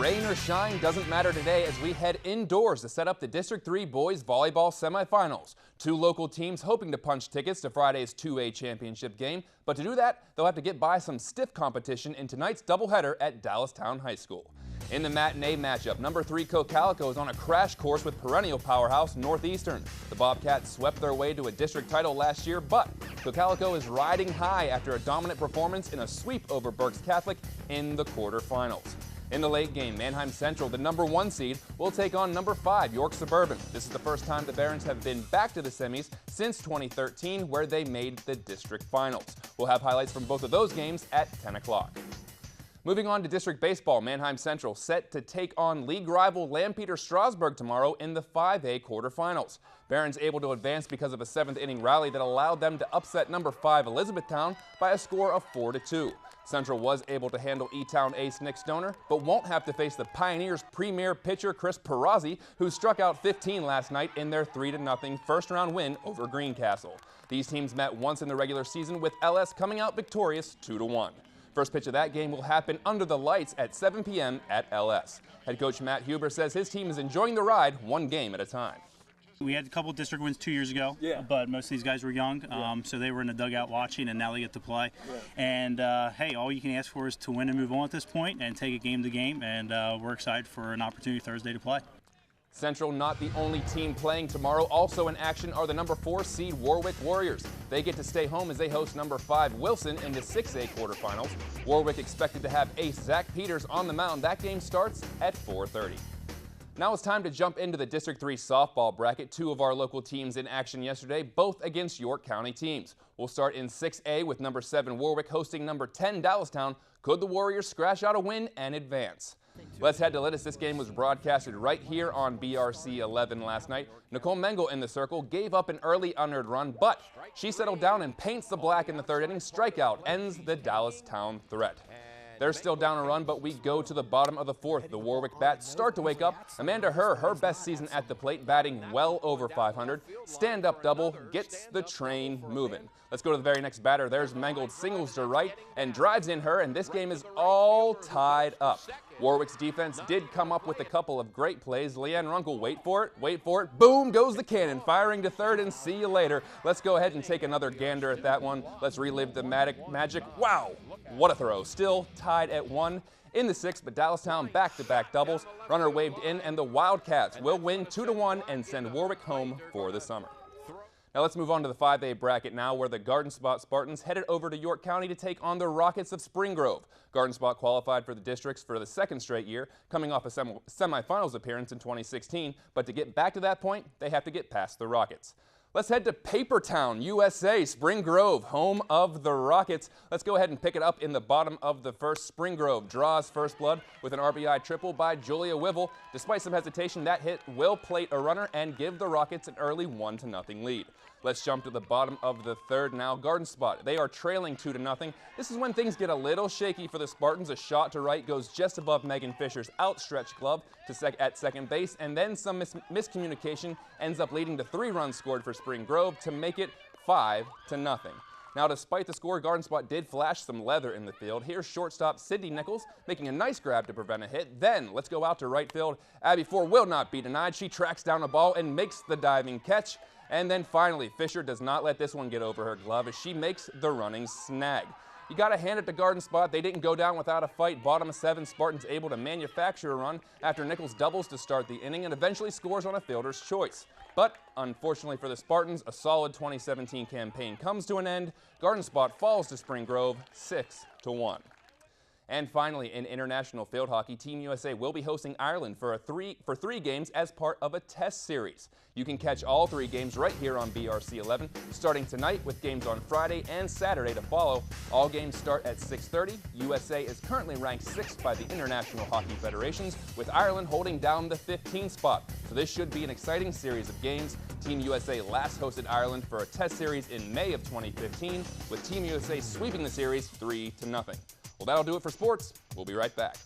Rain or shine doesn't matter today as we head indoors to set up the District 3 boys volleyball semifinals. Two local teams hoping to punch tickets to Friday's 2A championship game, but to do that, they'll have to get by some stiff competition in tonight's doubleheader at Dallastown High School. In the matinee matchup, number 3 Cocalico is on a crash course with perennial powerhouse Northeastern. The Bobcats swept their way to a district title last year, but Cocalico is riding high after a dominant performance in a sweep over Berks Catholic in the quarterfinals. In the late game, Manheim Central, the number 1 seed, will take on number 5 York Suburban. This is the first time the Barons have been back to the semis since 2013, where they made the district finals. We'll have highlights from both of those games at 10 o'clock. Moving on to district baseball, Manheim Central set to take on league rival Lampeter Strasburg tomorrow in the 5A quarterfinals. Barons able to advance because of a 7th inning rally that allowed them to upset number 5 Elizabethtown by a score of 4-2. Central was able to handle E-Town ace Nick Stoner, but won't have to face the Pioneers' premier pitcher Chris Perazzi, who struck out 15 last night in their 3-0 first-round win over Greencastle. These teams met once in the regular season, with LS coming out victorious 2-1. First pitch of that game will happen under the lights at 7 p.m. at LS. Head coach Matt Huber says his team is enjoying the ride one game at a time. We had a couple of district wins 2 years ago, but most of these guys were young, so they were in the dugout watching, and now they get to play. And hey, all you can ask for is to win and move on at this point and take it game to game, and we're excited for an opportunity Thursday to play. Central not the only team playing tomorrow. Also in action are the number 4 seed Warwick Warriors. They get to stay home as they host number 5 Wilson in the 6A quarterfinals. Warwick expected to have ace Zach Peters on the mound. That game starts at 4:30. Now it's time to jump into the District 3 softball bracket. 2 of our local teams in action yesterday, both against York County teams. We'll start in 6A with number 7 Warwick hosting number 10 Dallastown. Could the Warriors scratch out a win and advance? Let's head to Littis. This game was broadcasted right here on BRC-11 last night. Nicole Mengel in the circle gave up an early unearned run, but she settled down and paints the black in the 3rd inning. Strikeout ends the Dallastown threat. They're still down a run, but we go to the bottom of the 4th. The Warwick bats start to wake up. Amanda her best season at the plate, batting well over 500. Stand-up double gets the train moving. Let's go to the very next batter. There's Mengel, singles to right and drives in her, and this game is all tied up. Warwick's defense did come up with a couple of great plays. Leanne Runkle, wait for it, boom goes the cannon, firing to 3rd, and see you later. Let's go ahead and take another gander at that one. Let's relive the magic. Wow, what a throw. Still tied at 1 in the 6th, but Dallastown back-to-back doubles. Runner waved in, and the Wildcats will win 2-1 and send Warwick home for the summer. Now let's move on to the 5A bracket now, where the Garden Spot Spartans headed over to York County to take on the Rockets of Spring Grove. Garden Spot qualified for the districts for the 2nd straight year, coming off a semifinals appearance in 2016, but to get back to that point, they have to get past the Rockets. Let's head to Papertown, USA, Spring Grove, home of the Rockets. Let's go ahead and pick it up in the bottom of the 1st. Spring Grove draws first blood with an RBI triple by Julia Wivel. Despite some hesitation, that hit will plate a runner and give the Rockets an early 1-0 lead. Let's jump to the bottom of the 3rd now. Garden Spot, they are trailing 2-0. This is when things get a little shaky for the Spartans. A shot to right goes just above Megan Fisher's outstretched glove at second base, and then some miscommunication ends up leading to 3 runs scored for Spring Grove to make it 5-0. Now, despite the score, Garden Spot did flash some leather in the field. Here's shortstop Sydney Nichols making a nice grab to prevent a hit. Then, let's go out to right field. Abby Ford will not be denied. She tracks down a ball and makes the diving catch. And then finally, Fisher does not let this one get over her glove as she makes the running snag. You got to hand it to Garden Spot. They didn't go down without a fight. Bottom of 7, Spartans able to manufacture a run after Nichols doubles to start the inning and eventually scores on a fielder's choice. But unfortunately for the Spartans, a solid 2017 campaign comes to an end. Garden Spot falls to Spring Grove 6-1. And finally, in international field hockey, Team USA will be hosting Ireland for 3 games as part of a test series. You can catch all 3 games right here on BRC-11, starting tonight with games on Friday and Saturday to follow. All games start at 6:30. USA is currently ranked 6th by the International Hockey Federations, with Ireland holding down the 15th spot. So this should be an exciting series of games. Team USA last hosted Ireland for a test series in May of 2015, with Team USA sweeping the series 3-0. Well, that'll do it for sports. We'll be right back.